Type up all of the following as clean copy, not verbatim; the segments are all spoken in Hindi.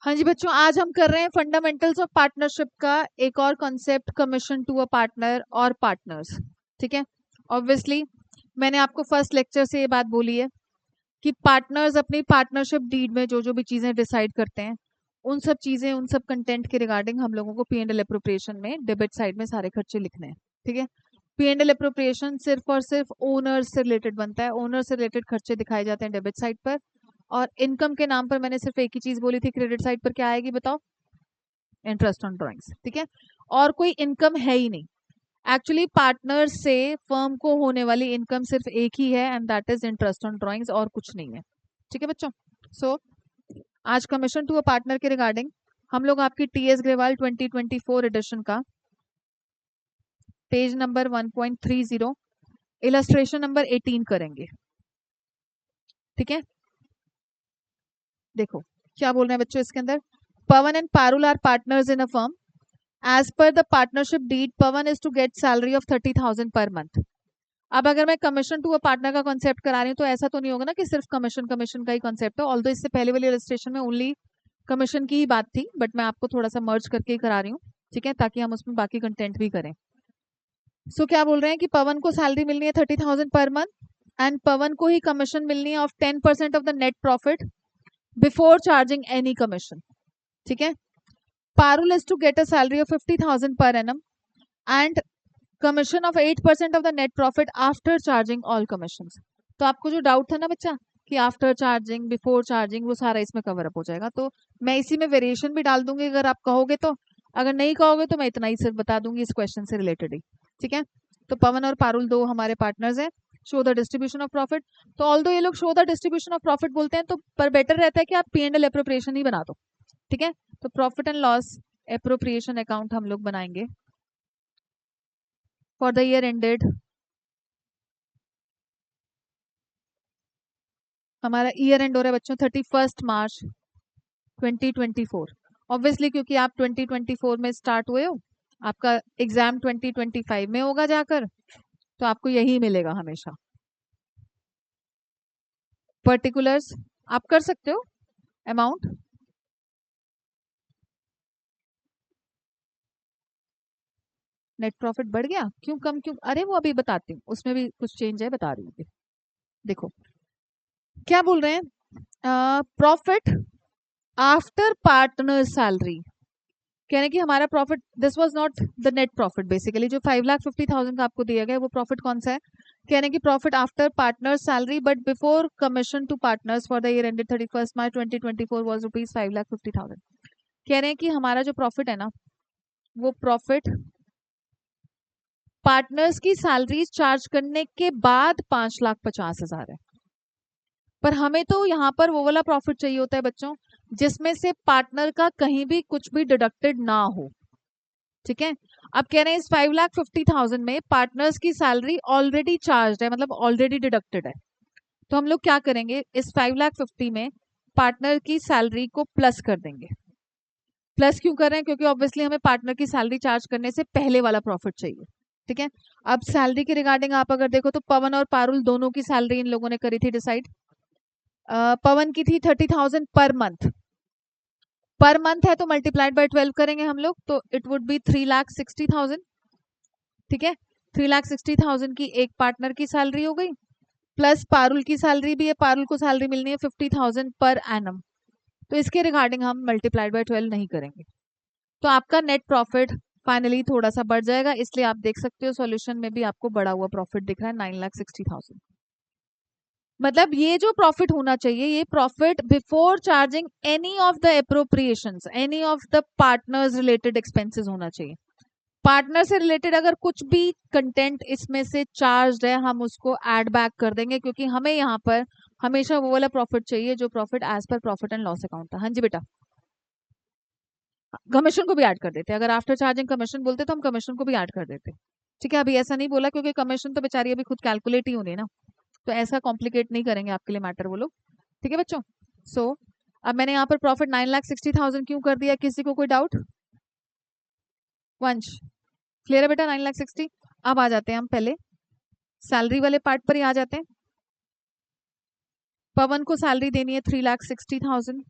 हाँ जी बच्चों, आज हम कर रहे हैं फंडामेंटल्स ऑफ पार्टनरशिप का एक और concept, commission to a partner और पार्टनर्स। ठीक है। ऑब्वियसली मैंने आपको फर्स्ट लेक्चर से ये बात बोली है कि पार्टनर्स अपनी पार्टनरशिप डीड में जो जो भी चीजें डिसाइड करते हैं, उन सब चीजें, उन सब कंटेंट के रिगार्डिंग हम लोगों को P&L अप्रोप्रिएशन में डेबिट साइड में सारे खर्चे लिखने हैं। ठीक है। P&L अप्रोप्रिएशन सिर्फ और सिर्फ ओनर से रिलेटेड बनता है, ओनर से रिलेटेड खर्चे दिखाए जाते हैं डेबिट साइड पर। और इनकम के नाम पर मैंने सिर्फ एक ही चीज बोली थी, क्रेडिट साइड पर क्या आएगी बताओ? Interest on drawings. ठीक है। और कोई इनकम है ही नहीं। एक्चुअली पार्टनर से फर्म को होने वाली इनकम सिर्फ एक ही है, and that is interest on drawings, और कुछ नहीं है। ठीक है बच्चों। सो आज कमीशन टू अ पार्टनर के रिगार्डिंग हम लोग आपकी TS ग्रेवाल 2024 एडिशन का पेज नंबर 1.30 इलस्ट्रेशन नंबर 18 करेंगे। ठीक है। देखो क्या बोल रहे हैं बच्चों इसके अंदर। Pawan and Parul are partners in a firm. As per the partnership deed, Pawan is to get salary of 30,000 per month. अब अगर मैं कमीशन टू अ पार्टनर का कॉन्सेप्ट करा रही हूँ तो ऐसा तो नहीं होगा ना कि सिर्फ कमीशन कमीशन का ही कॉन्सेप्ट है। ऑल्दो इससे पहले वाली इलस्ट्रेशन में ओनली कमीशन की ही बात थी, बट मैं आपको थोड़ा सा मर्ज करके ही करा रही हूँ। ठीक है, ताकि हम उसमें बाकी कंटेंट भी करें। सो क्या बोल रहे हैं कि पवन को सैलरी मिलनी है 30,000 पर मंथ, एंड पवन को ही कमीशन मिलनी है of 10% of the net profit before charging any commission. ठीक है। Parul is to get a salary of 50,000 per annum and commission of 8% of the net profit after charging all commission. तो आपको जो डाउट था ना बच्चा कि आफ्टर चार्जिंग बिफोर चार्जिंग, वो सारा इसमें कवर अप हो जाएगा। तो मैं इसी में वेरिएशन भी डाल दूंगी अगर आप कहोगे तो, अगर नहीं कहोगे तो मैं इतना ही सिर्फ बता दूंगी इस क्वेश्चन से रिलेटेड ही। ठीक है। तो पवन और पारुल दो हमारे पार्टनर्स हैं। Show the distribution of profit. तो ऑल्दो ये लोग show the distribution of profit बोलते हैं, तो पर बेटर रहता है कि आप P&L एप्रोप्रिएशन ही बना दो। ठीक है। तो profit and loss appropriation account हम लोग बनाएंगे फॉर द ईयर एंडेड। हमारा ईयर एंड हो रहा है बच्चों 31 मार्च 2024। ऑब्वियसली क्योंकि आप 2024 में स्टार्ट हुए हो, आपका एग्जाम 2025 में होगा जाकर, तो आपको यही मिलेगा हमेशा। पर्टिकुलर्स आप कर सकते हो। अमाउंट नेट प्रॉफिट बढ़ गया क्यों, कम क्यों? अरे वो अभी बताती हूँ, उसमें भी कुछ चेंज है, बता रही हूँ। देखो क्या बोल रहे हैं, प्रॉफिट आफ्टर पार्टनर सैलरी। कहने कि हमारा profit, this was not the net profit basically, जो 5,50,000 का आपको दिया गया है वो प्रॉफिट कौन सा है? कहने की profit after partner salary but before commission to partners for the year ended 31 March 2024 was ₹5,50,000। कह रहे हैं कि हमारा जो प्रॉफिट है ना, वो प्रॉफिट पार्टनर्स की सैलरी चार्ज करने के बाद 5,50,000 है। पर हमें तो यहाँ पर वो वाला प्रॉफिट चाहिए होता है बच्चों जिसमें से पार्टनर का कहीं भी कुछ भी डिडक्टेड ना हो। ठीक है। अब कह रहे हैं इस 5,50,000 में पार्टनर्स की सैलरी ऑलरेडी चार्ज है, मतलब ऑलरेडी डिडक्टेड है। तो हम लोग क्या करेंगे, इस 5,50,000 में पार्टनर की सैलरी को प्लस कर देंगे। प्लस क्यों कर रहे हैं? क्योंकि ऑब्वियसली हमें पार्टनर की सैलरी चार्ज करने से पहले वाला प्रॉफिट चाहिए। ठीक है। अब सैलरी के रिगार्डिंग आप अगर देखो तो पवन और पारुल दोनों की सैलरी इन लोगों ने करी थी डिसाइड। पवन की थी 30,000 पर मंथ। पर मंथ है तो मल्टीप्लाइड बाय 12 करेंगे हम लोग, तो इट वुड बी 3,60,000। ठीक है। 3,60,000 की एक पार्टनर की सैलरी हो गई, प्लस पारुल की सैलरी भी है, पारुल को सैलरी मिलनी है 50,000 पर एनम। तो इसके रिगार्डिंग हम मल्टीप्लाइड बाय 12 नहीं करेंगे। तो आपका नेट प्रॉफिट फाइनली थोड़ा सा बढ़ जाएगा, इसलिए आप देख सकते हो सॉल्यूशन में भी आपको बढ़ा हुआ प्रॉफिट दिख रहा है 9,60,000। मतलब ये जो प्रॉफिट होना चाहिए, ये profit before charging any of the appropriations, any of the partners related expenses होना चाहिए। पार्टनर से रिलेटेड अगर कुछ भी कंटेंट इसमें से चार्ज है, हम उसको ऐड बैक कर देंगे, क्योंकि हमें यहाँ पर हमेशा वो वाला प्रॉफिट चाहिए जो profit as per profit and loss account था। हाँ जी बेटा, कमीशन को भी ऐड कर देते, अगर आफ्टर चार्जिंग कमीशन बोलते तो हम कमीशन को भी ऐड कर देते। ठीक है। अभी ऐसा नहीं बोला क्योंकि कमीशन तो बेचारी अभी खुद कैलकुलेट ही होनी है ना, तो ऐसा कॉम्प्लिकेट नहीं करेंगे आपके लिए मैटर वो लोग। ठीक है बच्चों। सो अब मैंने यहाँ पर प्रॉफिट 9,60,000 क्यों कर दिया, किसी को कोई डाउट? वंश क्लियर है बेटा? 9,60,000। अब आ जाते हैं हम पहले सैलरी वाले पार्ट पर ही आ जाते हैं। पवन को सैलरी देनी है 3,60,000।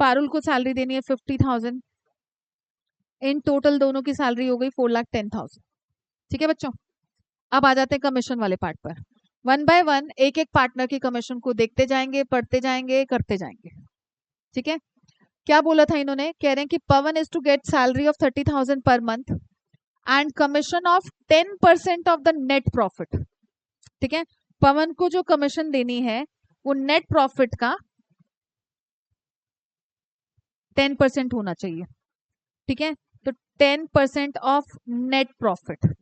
पारुल को सैलरी देनी है 50,000, इन टोटल दोनों की सैलरी हो गई 4,10,000। ठीक है बच्चों, अब आ जाते हैं कमीशन वाले पार्ट पर। वन बाय वन एक एक पार्टनर की कमीशन को देखते जाएंगे, पढ़ते जाएंगे, करते जाएंगे। ठीक है, क्या बोला था इन्होंने, कह रहे हैं कि Pawan is to get salary of 30,000 per month and commission of 10% of the net profit. ठीक है, पवन को जो कमीशन देनी है वो नेट प्रॉफिट का 10% होना चाहिए। ठीक है, तो 10% of net profit.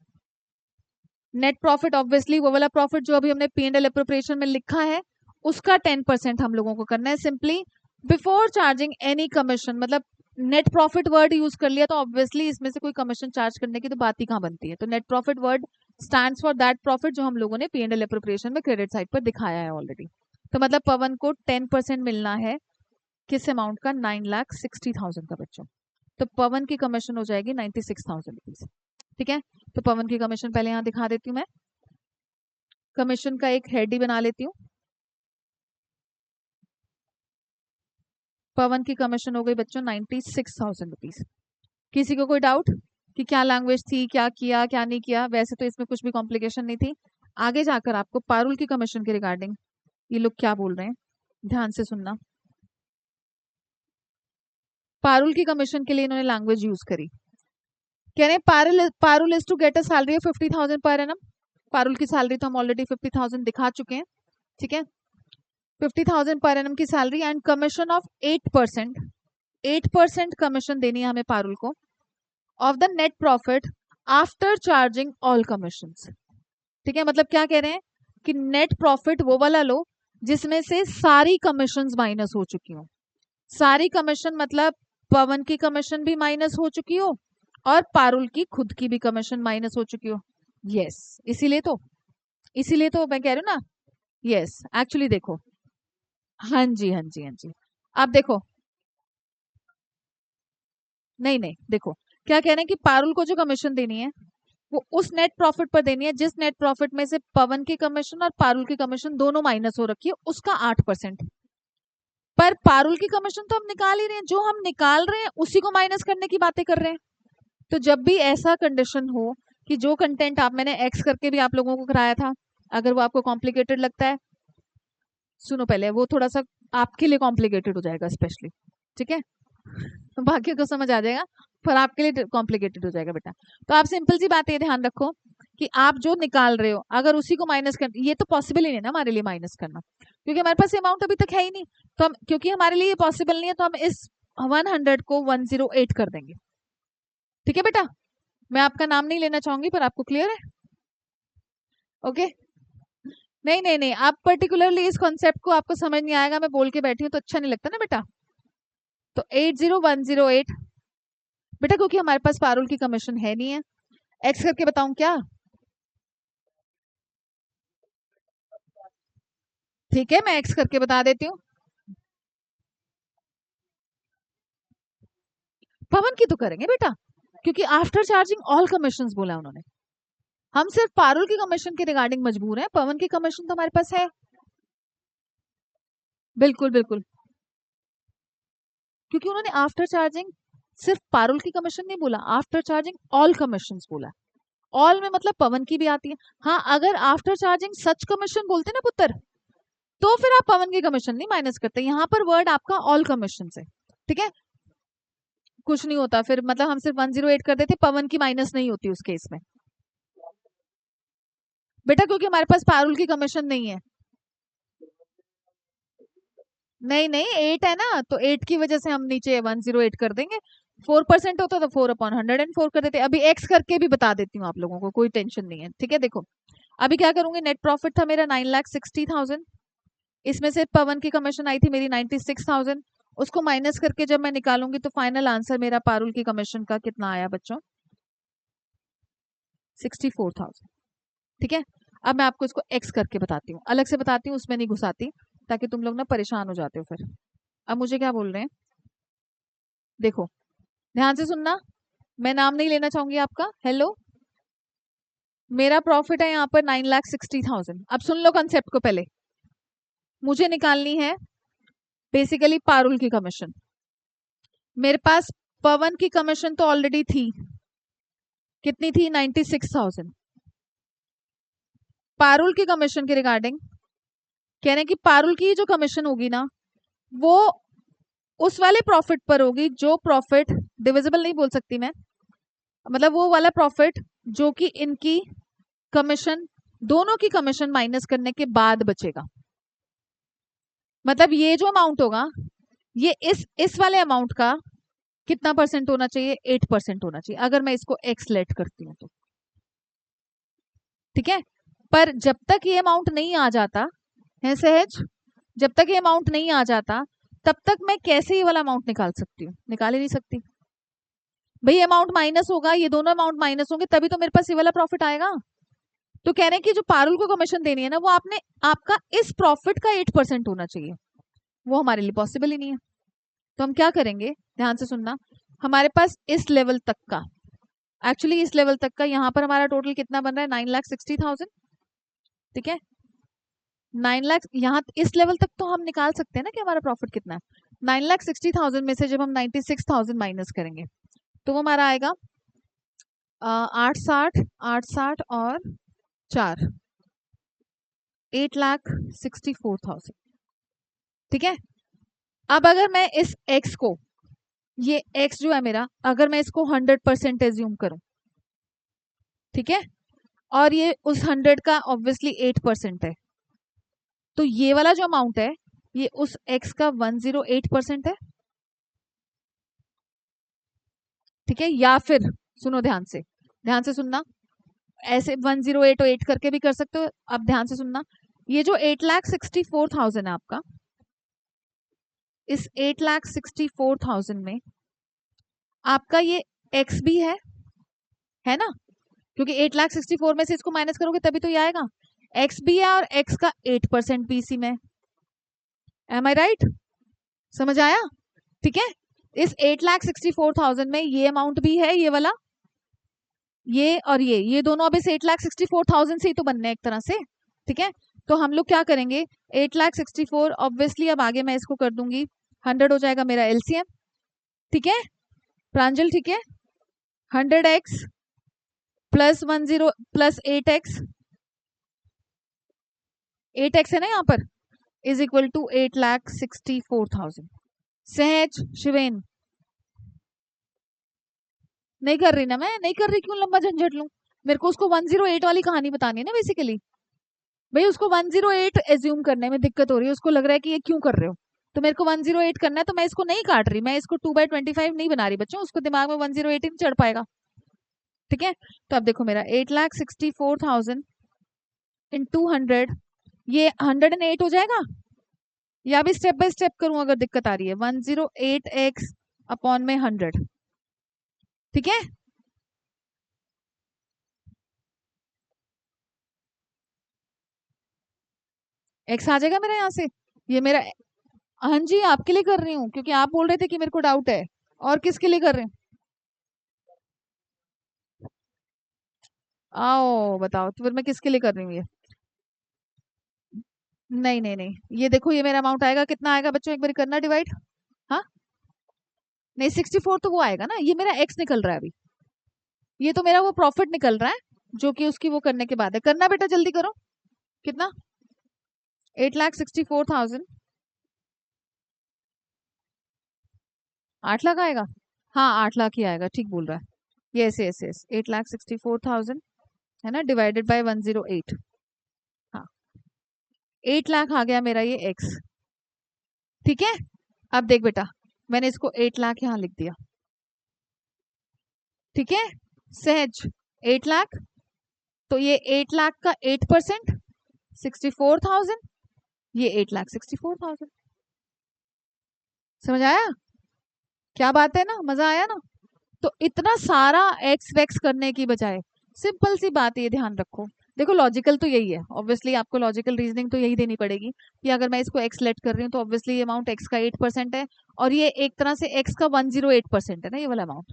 Net profit obviously वो वाला प्रॉफिट जो अभी हमने P&L एप्रोप्रिएशन में लिखा है उसका 10% हम लोगों को करना है। Simply before charging any commission, मतलब नेट प्रॉफिट वर्ड यूज कर लिया तो ऑब्वियसली इसमें से कोई कमीशन चार्ज करने की तो बात ही कहाँ बनती है। तो net profit word stands for that profit जो हम लोगों ने P&L एप्रोप्रिएशन में क्रेडिट साइड पर दिखाया है ऑलरेडी। तो मतलब पवन को 10% मिलना है किस अमाउंट का, 9,60,000 का बच्चों। तो पवन की कमीशन हो जाएगी 96,000 रुपीज। ठीक है, तो पवन की कमीशन पहले यहाँ दिखा देती हूँ मैं, कमीशन का एक हेड ही बना लेती हूँ। पवन की कमीशन हो गई बच्चों 96,000 रुपीज। किसी को कोई डाउट कि क्या लैंग्वेज थी, क्या किया क्या नहीं किया? वैसे तो इसमें कुछ भी कॉम्प्लिकेशन नहीं थी। आगे जाकर आपको पारुल की कमीशन के रिगार्डिंग ये लोग क्या बोल रहे हैं ध्यान से सुनना। पारुल की कमीशन के लिए इन्होंने लैंग्वेज यूज करी, कह रहे हैं Parul is to get a salary of 50,000 per annum. Parul की सैलरी तो हम ऑलरेडी 50,000 दिखा चुके हैं। ठीक है, 50,000 पर एनम की salary and commission of 8%। 8% commission देनी है हमें पारुल को of the net profit after charging all commission. ठीक है, मतलब क्या कह रहे हैं कि नेट प्रॉफिट वो वाला लो जिसमें से सारी कमीशन माइनस हो चुकी हो। सारी कमीशन मतलब पवन की कमीशन भी माइनस हो चुकी हो और पारुल की खुद की भी कमीशन माइनस हो चुकी हो। यस, इसीलिए तो मैं कह रही हूँ ना। यस, एक्चुअली देखो, हाँ जी हाँ जी हाँ जी, आप देखो, नहीं नहीं देखो क्या कह रहे हैं कि पारुल को जो कमीशन देनी है वो उस नेट प्रॉफिट पर देनी है जिस नेट प्रॉफिट में से पवन की कमीशन और पारुल की कमीशन दोनों माइनस हो रखी है, उसका 8%। पर पारुल की कमीशन तो हम निकाल ही रहे हैं, जो हम निकाल रहे हैं उसी को माइनस करने की बातें कर रहे हैं। तो जब भी ऐसा कंडीशन हो कि जो कंटेंट आप, मैंने एक्स करके भी आप लोगों को कराया था, अगर वो आपको कॉम्प्लिकेटेड लगता है, सुनो पहले, वो थोड़ा सा आपके लिए कॉम्प्लिकेटेड हो जाएगा स्पेशली। ठीक है, बाकी को समझ आ जाएगा पर आपके लिए कॉम्प्लिकेटेड हो जाएगा बेटा। तो आप सिंपल सी बात ये ध्यान रखो कि आप जो निकाल रहे हो अगर उसी को माइनस कर, ये तो पॉसिबल ही नहीं है ना हमारे लिए माइनस करना, क्योंकि हमारे पास अमाउंट अभी तक है ही नहीं। तो हम, क्योंकि हमारे लिए पॉसिबल नहीं है, तो हम इस 100 को 108 कर देंगे। ठीक है बेटा, मैं आपका नाम नहीं लेना चाहूंगी पर आपको क्लियर है? ओके, नहीं नहीं नहीं, आप पर्टिकुलरली इस कॉन्सेप्ट को आपको समझ नहीं आएगा, मैं बोल के बैठी हूँ तो अच्छा नहीं लगता ना बेटा। तो 80108 बेटा, क्योंकि हमारे पास पारुल की कमीशन है नहीं है। एक्स करके बताऊं क्या? ठीक है, मैं एक्स करके बता देती हूँ। पवन की तो करेंगे बेटा, क्योंकि आफ्टर चार्जिंग ऑल कमीशन बोला उन्होंने। हम सिर्फ पारुल की कमीशन के रिगार्डिंग मजबूर हैं, पवन की कमीशन तो हमारे पास है। बिल्कुल बिल्कुल, क्योंकि उन्होंने आफ्टर चार्जिंग सिर्फ पारुल की कमीशन नहीं बोला, आफ्टर चार्जिंग ऑल कमीशन बोला। ऑल में मतलब पवन की भी आती है। हाँ, अगर आफ्टर चार्जिंग सच कमीशन बोलते ना पुत्र, तो फिर आप पवन की कमीशन नहीं माइनस करते। यहाँ पर वर्ड आपका ऑल कमीशन से। ठीक है, कुछ नहीं होता फिर, मतलब हम सिर्फ 108 कर देते, पवन की माइनस नहीं होती उस केस में बेटा, क्योंकि हमारे पास पारुल की कमीशन नहीं है। नहीं नहीं, 8 है ना, तो 8 की वजह से हम नीचे 108 कर देंगे। 4% होता तो 4/104 कर देते। अभी एक्स करके भी बता देती हूँ आप लोगों को, कोई टेंशन नहीं है। ठीक है, देखो अभी क्या करूंगी, नेट प्रॉफिट था मेरा 9,60,000, इसमें से पवन की कमीशन आई थी मेरी 96,000, उसको माइनस करके जब मैं निकालूंगी तो फाइनल आंसर मेरा पारुल की कमीशन का कितना आया बच्चों, 64,000। ठीक है, अब मैं आपको इसको एक्स करके बताती हूँ, अलग से बताती हूँ, उसमें नहीं घुसाती ताकि तुम लोग ना परेशान हो जाते हो फिर। अब मुझे क्या बोल रहे हैं, देखो ध्यान से सुनना, मैं नाम नहीं लेना चाहूंगी आपका। हेलो, मेरा प्रॉफिट है यहाँ पर 9,60,000। अब सुन लो कंसेप्ट को पहले, मुझे निकालनी है बेसिकली पारुल की कमीशन। मेरे पास पवन की कमीशन तो ऑलरेडी थी, कितनी थी? 96,000। पारुल की कमीशन के रिगार्डिंग कह रहे हैं कि पारुल की जो कमीशन होगी ना, वो उस वाले प्रॉफिट पर होगी जो प्रॉफिट डिविजिबल नहीं बोल सकती मैं, मतलब वो वाला प्रॉफिट जो कि इनकी कमीशन, दोनों की कमीशन माइनस करने के बाद बचेगा। मतलब ये जो अमाउंट होगा, ये इस वाले अमाउंट का कितना परसेंट होना चाहिए? 8% होना चाहिए, अगर मैं इसको एक्स लेट करती हूँ तो। ठीक है, पर जब तक ये अमाउंट नहीं आ जाता है सहज, जब तक ये अमाउंट नहीं आ जाता तब तक मैं कैसे ये वाला अमाउंट निकाल सकती हूँ? निकाल ही नहीं सकती। भाई अमाउंट माइनस होगा, ये दोनों अमाउंट माइनस होंगे तभी तो मेरे पास ये वाला प्रॉफिट आएगा। तो कह रहे हैं कि जो पारुल को कमीशन देनी है ना, वो आपने आपका इस प्रॉफिट का 8% होना चाहिए। वो हमारे लिए पॉसिबल ही नहीं है। तो हम क्या करेंगे, ध्यान से सुनना। हमारे पास इस लेवल तक का, एक्चुअली इस लेवल तक का, यहाँ पर हमारा टोटल कितना बन रहा है? 9,60,000। ठीक है, 9 लाख, यहाँ इस लेवल तक तो हम निकाल सकते हैं ना कि हमारा प्रॉफिट कितना है। 9,60,000 में से जब हम 96,000 माइनस करेंगे तो वो हमारा आएगा 860 और 4, 8,64,000। ठीक है, अब अगर मैं इस x को, ये x जो है मेरा, अगर मैं इसको 100% एज्यूम करूं, ठीक है, और ये उस 100 का ऑब्वियसली 8% है, तो ये वाला जो अमाउंट है ये उस x का 108% है। ठीक है, या फिर सुनो ध्यान से सुनना, ऐसे 108 और 8 करके भी कर सकते हो। अब ध्यान से सुनना, ये जो 8,64,000 है आपका, इस 8,64,000 में आपका ये x भी है ना, क्योंकि 8,64,000 में से इसको माइनस करोगे तभी तो ये आएगा। x भी है और x का 8% भी इसी में। एम आई राइट? समझ आया? ठीक है, इस 8,64,000 में ये अमाउंट भी है, ये वाला, ये और ये दोनों अब इस 8,64,000 से ही तो बनने हैं एक तरह से। ठीक है, तो हम लोग क्या करेंगे, 8,64,000 ऑब्वियसली, अब आगे मैं इसको कर दूंगी 100, हो जाएगा मेरा एलसीएम। ठीक है प्रांजल, ठीक है, 100x plus 10 plus 8x, 8x है ना यहाँ पर, इज इक्वल टू 8,64,000। सहज, शिवेन, नहीं कर रही ना, मैं नहीं कर रही, क्यों लंबा झंझट लूं? मेरे को उसको 108 वाली कहानी बतानी है ना बेसिकली। भाई उसको 108 एज्यूम करने में दिक्कत हो रही है, उसको लग रहा है कि ये क्यों कर रहे हो, तो मेरे को 108 करना है, तो मैं इसको नहीं काट रही, मैं इसको 2/25 नहीं बना रही बच्चों, उसको दिमाग में 108 ही नहीं चढ़ पाएगा। ठीक है, तो अब देखो मेरा 8,64,000 इन 200, ये 108 हो जाएगा, या भी स्टेप बाय स्टेप करूं अगर दिक्कत आ रही है। 108x अपॉन में 100। ठीक है, x आ जाएगा मेरा यहाँ से, ये मेरा, हाँ जी आपके लिए कर रही हूँ क्योंकि आप बोल रहे थे कि मेरे को डाउट है। और किसके लिए कर रहे हैं? आओ बताओ, तो फिर मैं किसके लिए कर रही हूँ ये? नहीं नहीं नहीं, ये देखो ये मेरा अमाउंट आएगा, कितना आएगा बच्चों, एक बार करना डिवाइड। हाँ, नहीं 64 तो वो आएगा ना, ये मेरा एक्स निकल रहा है अभी, ये तो मेरा वो प्रॉफिट निकल रहा है जो कि उसकी वो करने के बाद है। करना बेटा, जल्दी करो, कितना? 8,64,000, 8 लाख आएगा, हाँ 8 लाख ही आएगा, ठीक बोल रहा है। यस यस यस, 8,64,000 है ना, डिवाइडेड बाय 108। हाँ, 8 लाख आ गया मेरा ये एक्स। ठीक है, अब देख बेटा, मैंने इसको 8 लाख यहाँ लिख दिया। ठीक है सहज, 8 लाख, तो ये 8 लाख का 8% 64,000, ये 8,64,000। समझ आया? क्या बात है ना, मजा आया ना? तो इतना सारा एक्स वैक्स करने की बजाय सिंपल सी बात, ये ध्यान रखो, देखो लॉजिकल तो यही है, ऑब्वियसली आपको लॉजिकल रीजनिंग तो यही देनी पड़ेगी कि अगर मैं इसको एक्स लेट कर रही हूँ तो ऑब्वियसली ये अमाउंट एक्स का 8% है, और ये एक तरह से एक्स का 108% है ना, ये वाला अमाउंट।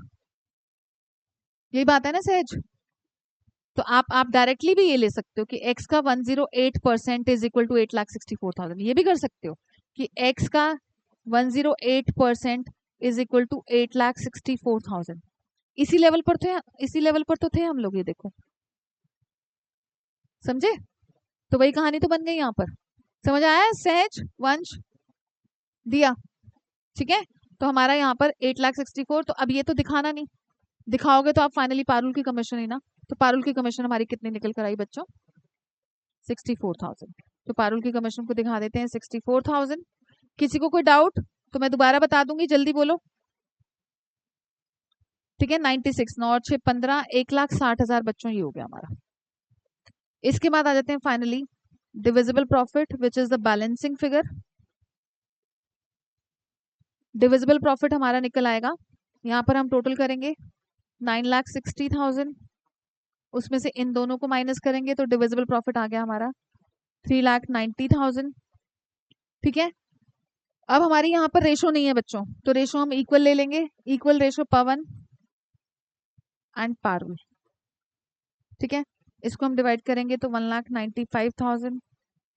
यही बात है ना सहज? तो आप डायरेक्टली भी ये ले सकते हो कि x का 108% इज इक्वल टू 8,64,000, ये भी कर सकते हो कि x का 108% इज इक्वल टू 8,64,000। इसी लेवल पर थे, इसी लेवल पर तो थे हम लोग, ये देखो, समझे? तो वही कहानी तो बन गई यहाँ पर। समझ आया सहज, वंश, दिया? ठीक है, तो हमारा यहाँ पर 8,64,000। तो अब ये तो दिखाना नहीं, दिखाओगे तो आप फाइनली पारुल की कमीशन ही ना। तो पारुल की कमीशन हमारी कितनी निकल कर आई बच्चों? 64,000। तो पारुल की कमीशन को दिखा देते हैं 64,000। किसी को कोई डाउट तो मैं दोबारा बता दूंगी, जल्दी बोलो। ठीक है, 96, 9 और 6 15, 1,60,000 बच्चों, ये हो गया हमारा। इसके बाद आ जाते हैं finally divisible profit, which is the balancing figure. Divisible profit हमारा निकल आएगा, यहाँ पर हम टोटल करेंगे 9,60,000, उसमें से इन दोनों को माइनस करेंगे तो डिविजिबल प्रॉफिट आ गया हमारा 3,90,000। ठीक है, अब हमारी यहाँ पर रेशो नहीं है बच्चों, तो रेशो हम इक्वल ले लेंगे, equal ratio Pawan and Parul. ठीक है, इसको हम डिवाइड करेंगे तो 1,95,000,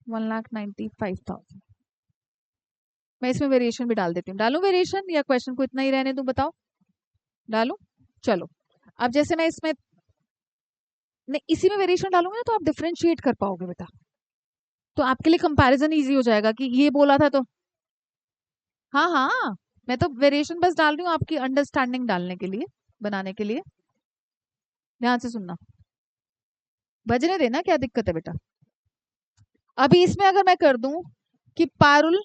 1,95,000। मैं इसमें वेरिएशन भी डाल देती हूँ, डालूं वेरिएशन या क्वेश्चन को इतना ही रहने दूं, बताओ? डालूं? चलो, अब जैसे मैं इसमें नहीं, इसी में वेरिएशन डालूंगी ना तो आप डिफरेंशिएट कर पाओगे बेटा, तो आपके लिए कंपैरिजन इजी हो जाएगा कि ये बोला था तो। हाँ हाँ, मैं तो वेरिएशन बस डाल रही हूँ आपकी अंडरस्टैंडिंग डालने के लिए, बनाने के लिए। ध्यान से सुनना, बजने देना, क्या दिक्कत है बेटा? अभी इसमें अगर मैं कर दूं कि Parul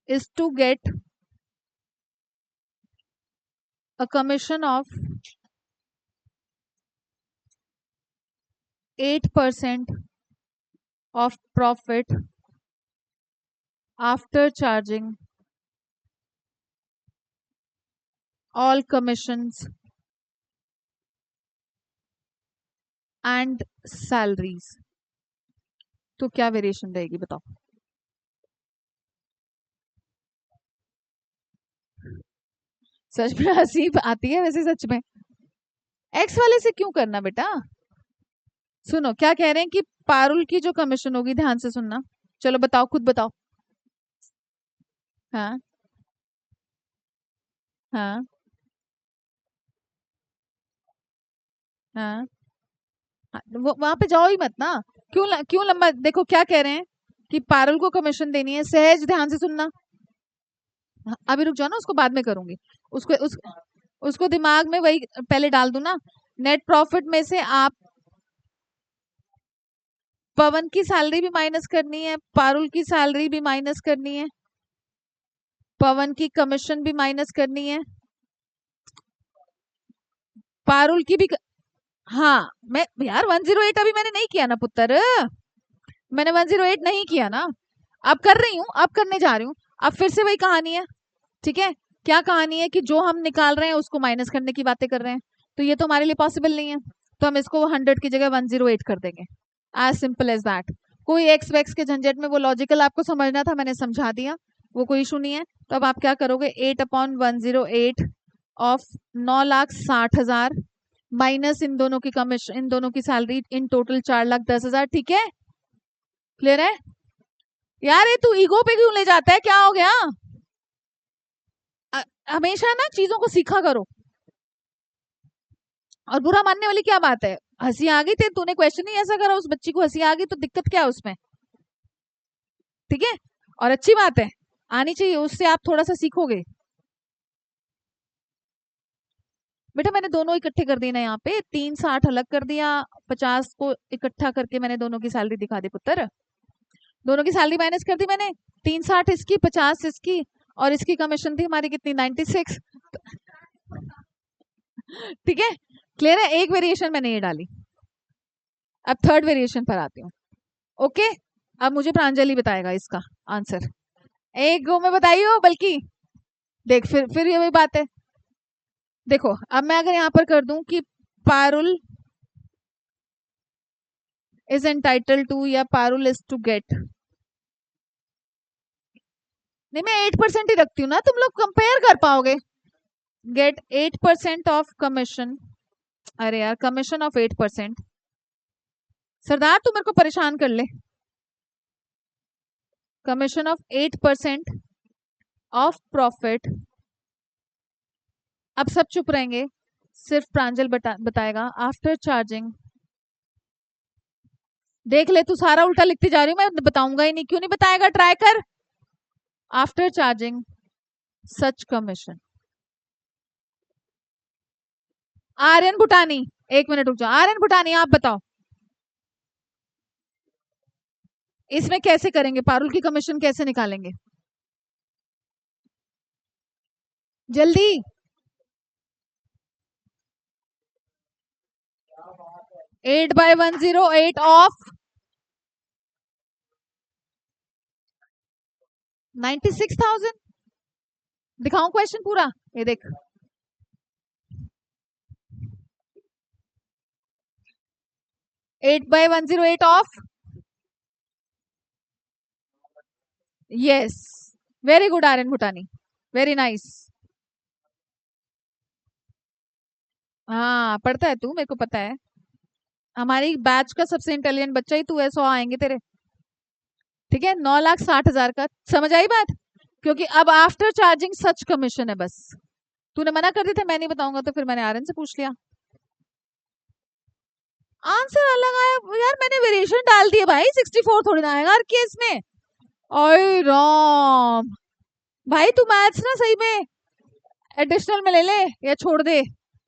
is to get a commission of 8% of profit after charging all commissions and salaries, तो क्या वेरिएशन रहेगी बताओ? सच में हंसी आती है वैसे, सच में एक्स वाले से क्यों करना बेटा? सुनो क्या कह रहे हैं कि पारुल की जो कमीशन होगी, ध्यान से सुनना, चलो बताओ, खुद बताओ। हाँ हाँ हाँ हाँ, वो वहां पे जाओ ही मत ना। क्यों लंबा, देखो क्या कह रहे हैं कि पारुल को कमीशन देनी है। सहज ध्यान से सुनना, हाँ, अभी रुक जाओ ना, उसको बाद में करूंगी। उसको दिमाग में वही पहले डाल दूं ना। नेट प्रॉफिट में से आप पवन की सैलरी भी माइनस करनी है, पारुल की सैलरी भी माइनस करनी है, पवन की कमीशन भी माइनस करनी है, पारुल की भी हाँ, मैं यार 108 अभी मैंने नहीं किया ना पुत्र, मैंने 108 नहीं किया ना, अब कर रही हूँ, अब करने जा रही हूँ। अब फिर से वही कहानी है। ठीक है, क्या कहानी है कि जो हम निकाल रहे हैं उसको माइनस करने की बातें कर रहे हैं, तो ये तो हमारे लिए पॉसिबल नहीं है, तो हम इसको 100 की जगह 108 कर देंगे, एज सिंपल एज दैट। कोई एक्स वैक्स के झंझट में, वो लॉजिकल आपको समझना था, मैंने समझा दिया, वो कोई इशू नहीं है। तो अब आप क्या करोगे, 8/108 ऑफ 9,60,000 माइनस इन दोनों की कमीशन, इन दोनों की सैलरी, इन टोटल 4,10,000। ठीक है, क्लियर है? यार ये तू ईगो पे क्यों ले जाता है, क्या हो गया? हमेशा ना चीजों को सीखा करो, और बुरा मानने वाली क्या बात है? हंसी आ गई थी, तूने क्वेश्चन ही ऐसा करा, उस बच्ची को हंसी आ गई, तो दिक्कत क्या है उसमें? ठीक है, और अच्छी बात है, आनी चाहिए, उससे आप थोड़ा सा सीखोगे। बेटा मैंने दोनों इकट्ठे कर दिए ना, यहाँ पे 360 अलग कर दिया, 50 को इकट्ठा करके मैंने दोनों की सैलरी दिखा दी पुत्र, दोनों की सैलरी माइनस कर दी मैंने, 360 इसकी, 50 इसकी, और इसकी कमीशन थी हमारी कितनी, 96। ठीक है, क्लियर है? एक वेरिएशन मैंने ये डाली, अब थर्ड वेरिएशन पर आती हूँ। ओके, अब मुझे प्रांजलि बताएगा इसका आंसर, एक गो में बताइयो, बल्कि देख फिर ये वही बात है। देखो अब मैं अगर यहाँ पर कर दूं कि पारुल इज एंटाइटल टू, या पारुल इज टू गेट, नहीं मैं 8% ही रखती हूँ ना, तुम लोग कंपेयर कर पाओगे। गेट 8% ऑफ कमीशन, अरे यार कमीशन ऑफ 8%, सरदार तू मेरे को परेशान कर ले, कमीशन ऑफ 8% ऑफ प्रॉफिट, अब सब चुप रहेंगे, सिर्फ प्रांजल बताएगा, आफ्टर चार्जिंग। देख ले, तू सारा उल्टा लिखती जा रही हूँ, मैं बताऊंगा ही नहीं, क्यों नहीं बताएगा, ट्राई कर। After charging such commission. Aryan Bhutani, एक मिनट रुक जाओ, आर्यन भूटानी आप बताओ इसमें कैसे करेंगे, पारुल की कमीशन कैसे निकालेंगे, जल्दी। 8/108 ऑफ 96,000। दिखाऊं क्वेश्चन पूरा, ये देख। 8/108 of, yes, very good Aryan Bhutani, very nice. हाँ पढ़ता है तू, मेरे को पता है, हमारी बैच का सबसे इंटेलिजेंट बच्चा ही तू है, 100 आएंगे तेरे। ठीक है, 9,60,000 का, समझ आई बात। क्योंकि अब आफ्टर चार्जिंग सच कमीशन है बस। तूने मना कर दी थी मैं नहीं बताऊंगा, तो फिर मैंने आर्यन से पूछ लिया। आंसर अलग आया यार, मैंने वेरिएशन डाल दिए भाई, 64 थोड़ी ना आएगा हर केस में। ओए राम, भाई तू मैथ्स ना सही में एडिशनल में ले ले या छोड़ दे,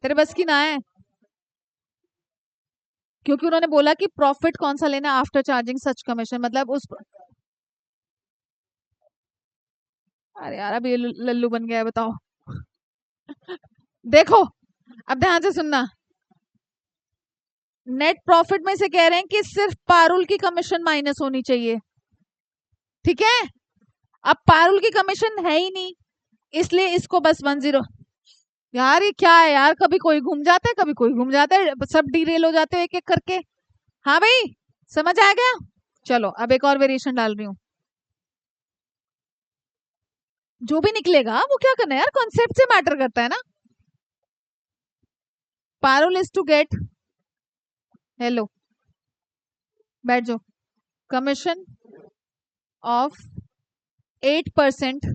तेरे बस की ना है। क्योंकि उन्होंने बोला कि प्रॉफिट कौन सा लेना आफ्टर चार्जिंग सच कमीशन, मतलब उस। अरे यार अब ये लल्लू बन गया है, बताओ। देखो, अब ध्यान से सुनना, नेट प्रॉफिट में से कह रहे हैं कि सिर्फ पारुल की कमीशन माइनस होनी चाहिए, ठीक है। अब पारुल की कमीशन है ही नहीं, इसलिए इसको बस 10। यार ये क्या है यार, कभी कोई घूम जाता है कभी कोई घूम जाता है, सब डीरेल हो जाते हैं एक एक करके। हाँ भाई, समझ आ गया। चलो अब एक और वेरिएशन डाल रही हूँ, जो भी निकलेगा वो क्या करना है यार, कॉन्सेप्ट से मैटर करता है ना। Parul is to get, hello बैठ जाओ, commission of 8%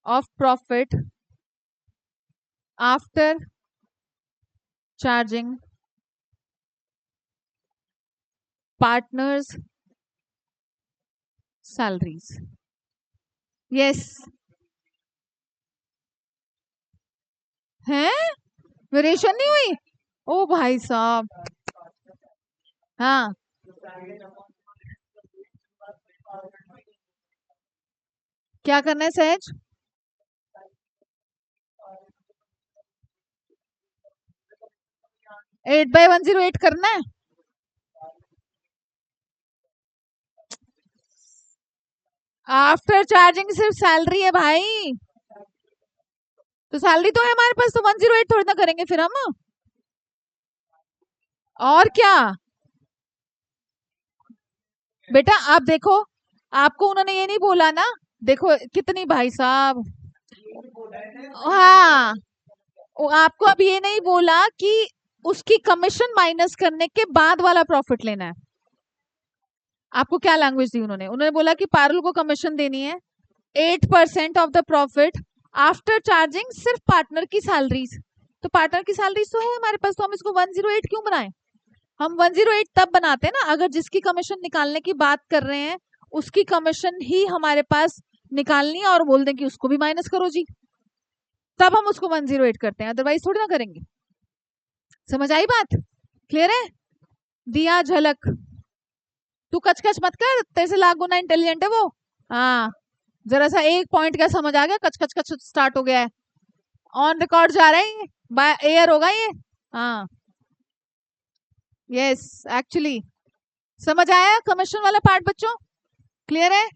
of profit after charging partners salaries. Yes, है वेरिएशन नहीं हुई, ओ भाई साहब। हाँ, क्या करना है सहज, 8/108 करना है। आफ्टर चार्जिंग सिर्फ सैलरी है भाई, तो सैलरी तो है हमारे पास, तो 108 थोड़ी ना करेंगे फिर हम, और क्या। बेटा आप देखो, आपको उन्होंने ये नहीं बोला ना, देखो कितनी भाई साहब। हाँ, वो आपको अब ये नहीं बोला कि उसकी कमीशन माइनस करने के बाद वाला प्रॉफिट लेना है। आपको क्या लैंग्वेज दी उन्होंने, उन्होंने बोला कि पारुल को कमीशन देनी है 8% of the profit after charging सिर्फ पार्टनर की सैलरीज। तो पार्टनर की सैलरीज तो है हमारे पास, तो हम इसको 108 क्यों बनाए। हम 108 तब बनाते हैं ना, अगर जिसकी कमीशन निकालने की बात कर रहे हैं उसकी कमीशन ही हमारे पास निकालनी है, और बोल दें कि उसको भी माइनस करो जी, तब हम उसको 108 करते हैं, अदरवाइज थोड़ी ना करेंगे। समझ आई बात, क्लियर है। दिया झलक, तू कच कच मत कर, तेरे से लाख गुना इंटेलिजेंट है वो। हाँ, जरा सा एक पॉइंट क्या समझ आ गया, कच कच कच स्टार्ट हो गया है, ऑन रिकॉर्ड जा रहा है ये, बाय एयर होगा ये। हाँ, यस एक्चुअली, समझ आया कमीशन वाला पार्ट बच्चों, क्लियर है।